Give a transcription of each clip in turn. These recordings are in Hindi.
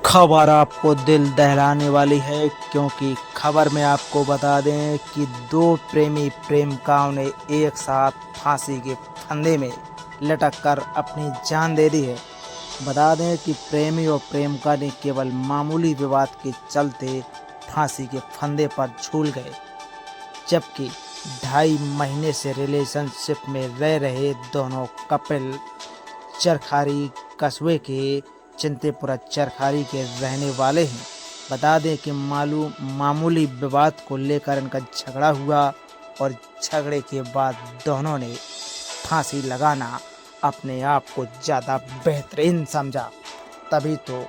खबर आपको दिल दहलाने वाली है, क्योंकि खबर में आपको बता दें कि दो प्रेमी प्रेमिकाओं ने एक साथ फांसी के फंदे में लटक कर अपनी जान दे दी है। बता दें कि प्रेमी और प्रेमिका ने केवल मामूली विवाद के चलते फांसी के फंदे पर झूल गए, जबकि 2.5 महीने से रिलेशनशिप में रह रहे दोनों कपल चरखारी कस्बे के चिंतेपुरा चरखारी के रहने वाले हैं। बता दें कि मामूली विवाद को लेकर इनका झगड़ा हुआ और झगड़े के बाद दोनों ने फांसी लगाना अपने आप को ज़्यादा बेहतरीन समझा। तभी तो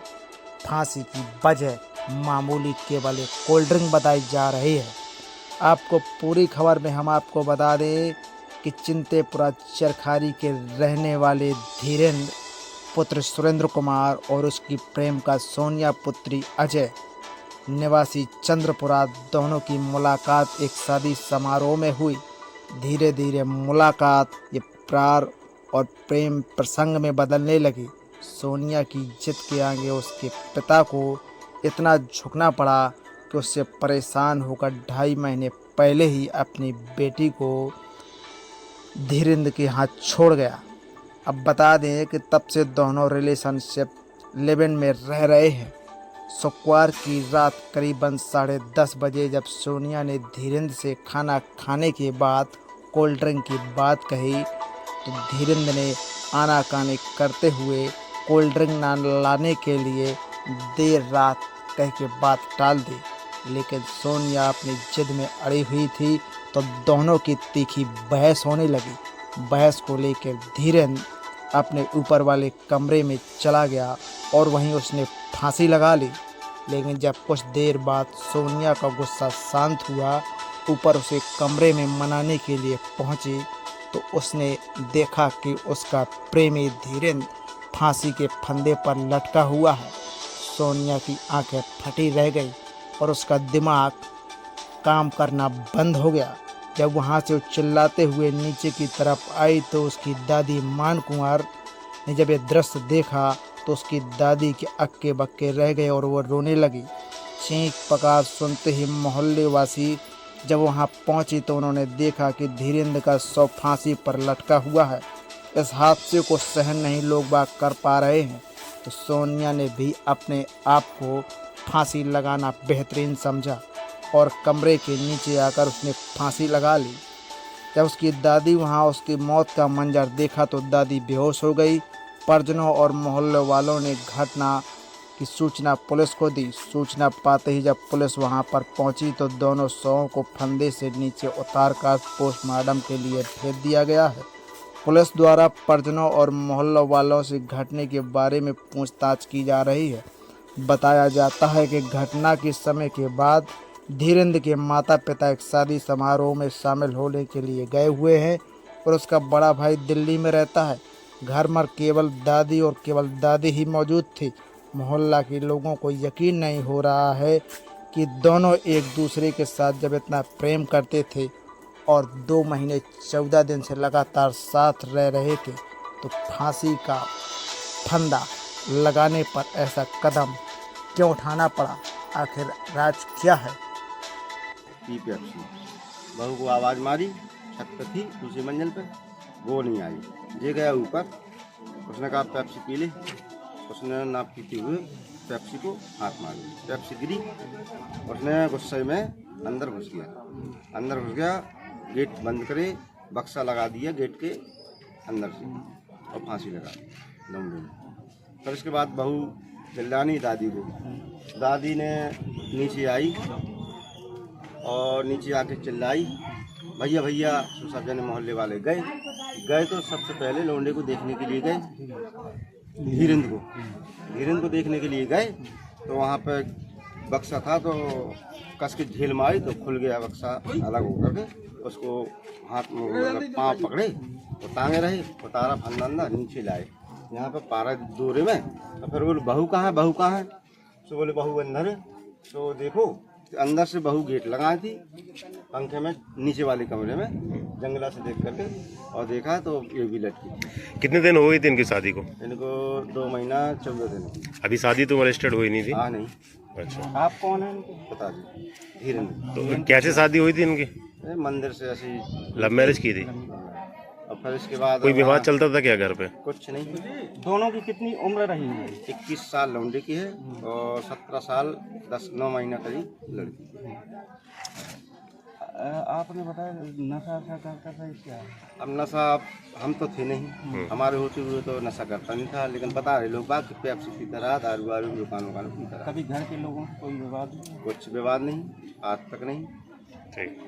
फांसी की वजह मामूली केवल एक कोल्ड ड्रिंक बताई जा रही है। आपको पूरी खबर में हम आपको बता दें कि चिंतेपुरा चरखारी के रहने वाले धीरेन्द्र पुत्र सुरेंद्र कुमार और उसकी प्रेमिका सोनिया पुत्री अजय निवासी चंद्रपुरा, दोनों की मुलाकात एक शादी समारोह में हुई। धीरे धीरे मुलाकात ये प्यार और प्रेम प्रसंग में बदलने लगी। सोनिया की जिद के आगे उसके पिता को इतना झुकना पड़ा कि उससे परेशान होकर 2.5 महीने पहले ही अपनी बेटी को धीरेन्द्र के हाथ छोड़ गया। अब बता दें कि तब से दोनों रिलेशनशिप लिव इन में रह रहे हैं। शुक्रवार की रात करीबन 10:30 बजे जब सोनिया ने धीरेन्द्र से खाना खाने के बाद कोल्ड ड्रिंक की बात कही, तो धीरेन्द्र ने आनाकानी करते हुए कोल्ड ड्रिंक ना लाने के लिए देर रात कह के बात टाल दी। लेकिन सोनिया अपनी जिद में अड़ी हुई थी, तो दोनों की तीखी बहस होने लगी। बहस को लेकर धीरेन्द्र अपने ऊपर वाले कमरे में चला गया और वहीं उसने फांसी लगा ली। लेकिन जब कुछ देर बाद सोनिया का गुस्सा शांत हुआ, ऊपर उसे कमरे में मनाने के लिए पहुंची, तो उसने देखा कि उसका प्रेमी धीरेन्द्र फांसी के फंदे पर लटका हुआ है। सोनिया की आंखें फटी रह गई और उसका दिमाग काम करना बंद हो गया। जब वहां से वो चिल्लाते हुए नीचे की तरफ आई, तो उसकी दादी मान कुंवर ने जब ये दृश्य देखा, तो उसकी दादी के अक्के बक्के रह गए और वो रोने लगी। चीख पुकार सुनते ही मोहल्ले वासी जब वहां पहुंचे, तो उन्होंने देखा कि धीरेन्द्र का शव फांसी पर लटका हुआ है। इस हादसे को सहन नहीं लोग बाग कर पा रहे हैं, तो सोनिया ने भी अपने आप को फांसी लगाना बेहतरीन समझा और कमरे के नीचे आकर उसने फांसी लगा ली। जब उसकी दादी वहां उसकी मौत का मंजर देखा, तो दादी बेहोश हो गई। परिजनों और मोहल्ले वालों ने घटना की सूचना पुलिस को दी। सूचना पाते ही जब पुलिस वहां पर पहुंची, तो दोनों शवों को फंदे से नीचे उतारकर पोस्टमार्टम के लिए भेज दिया गया है। पुलिस द्वारा परिजनों और मोहल्ले वालों से घटने के बारे में पूछताछ की जा रही है। बताया जाता है कि घटना के समय के बाद धीरेन्द्र के माता पिता एक शादी समारोह में शामिल होने के लिए गए हुए हैं और उसका बड़ा भाई दिल्ली में रहता है। घर में केवल दादी और केवल दादी ही मौजूद थी। मोहल्ला के लोगों को यकीन नहीं हो रहा है कि दोनों एक दूसरे के साथ जब इतना प्रेम करते थे और 2 महीने 14 दिन से लगातार साथ रह रहे थे, तो फांसी का फंदा लगाने पर ऐसा कदम क्यों उठाना पड़ा? आखिर राज क्या है? P Pepsi. बहू को आवाज़ मारी, छत पे थी दूसरी मंजिल पे, वो नहीं आई। ये गया ऊपर, उसने कहा पेप्सी पी ले। उसने ना पीते हुए पेप्सी को हाथ मारी, पेप्सी गिरी। उसने गुस्से में अंदर घुस गया। गेट बंद करे, बक्सा लगा दिया गेट के अंदर से और फांसी लगा लंबे में। फिर इसके बाद बहू चिल्लानी दादी को, दादी ने नीचे आई और नीचे आके चिल्लाई, भैया भैया। तो सब जने मोहल्ले वाले गए तो सबसे पहले लौंडे को देखने के लिए गए, धीरेन्द्र को देखने के लिए गए। तो वहाँ पे बक्सा था, तो कस के झील मारी तो खुल गया बक्सा अलग होकर के। उसको हाथ में पाँव पकड़े, तो टांगे रहे, उतारा फंदा नीचे लाए यहाँ पे पारा दूरे में। तो फिर बोले बहू कहाँ है? तो बोले बहू अंदर है। तो देखो अंदर से बहू गेट लगाई थी पंखे में नीचे वाले कमरे में, जंगला से देख करके और देखा तो ये भी लटकी थी। कितने दिन हो गए थे इनकी शादी को? इनको 2 महीना 14 दिन। अभी शादी तो रजिस्टर्ड हुई नहीं थी? हाँ नहीं। अच्छा, आप कौन है इनको बता दीजिए। धीरेन्द्र। तो कैसे शादी हुई थी इनकी? मंदिर से ऐसी लव मैरिज की थी? और फिर इसके बाद कोई विवाद चलता था क्या घर पे? कुछ नहीं। दोनों की कितनी उम्र रही है? 21 साल लौंडे की है और 17 साल 9 महीना करीब लड़की। आपने बताया नशा करता था क्या? अब नशा हम तो थे नहीं, हमारे होते हुए तो नशा करता नहीं था, लेकिन बता रहे लोग बात पेप्सी की तरह दारू वारू दुकानों की तरह। कभी घर के लोगों से कोई विवाद? कुछ विवाद नहीं, आज तक नहीं। ठीक।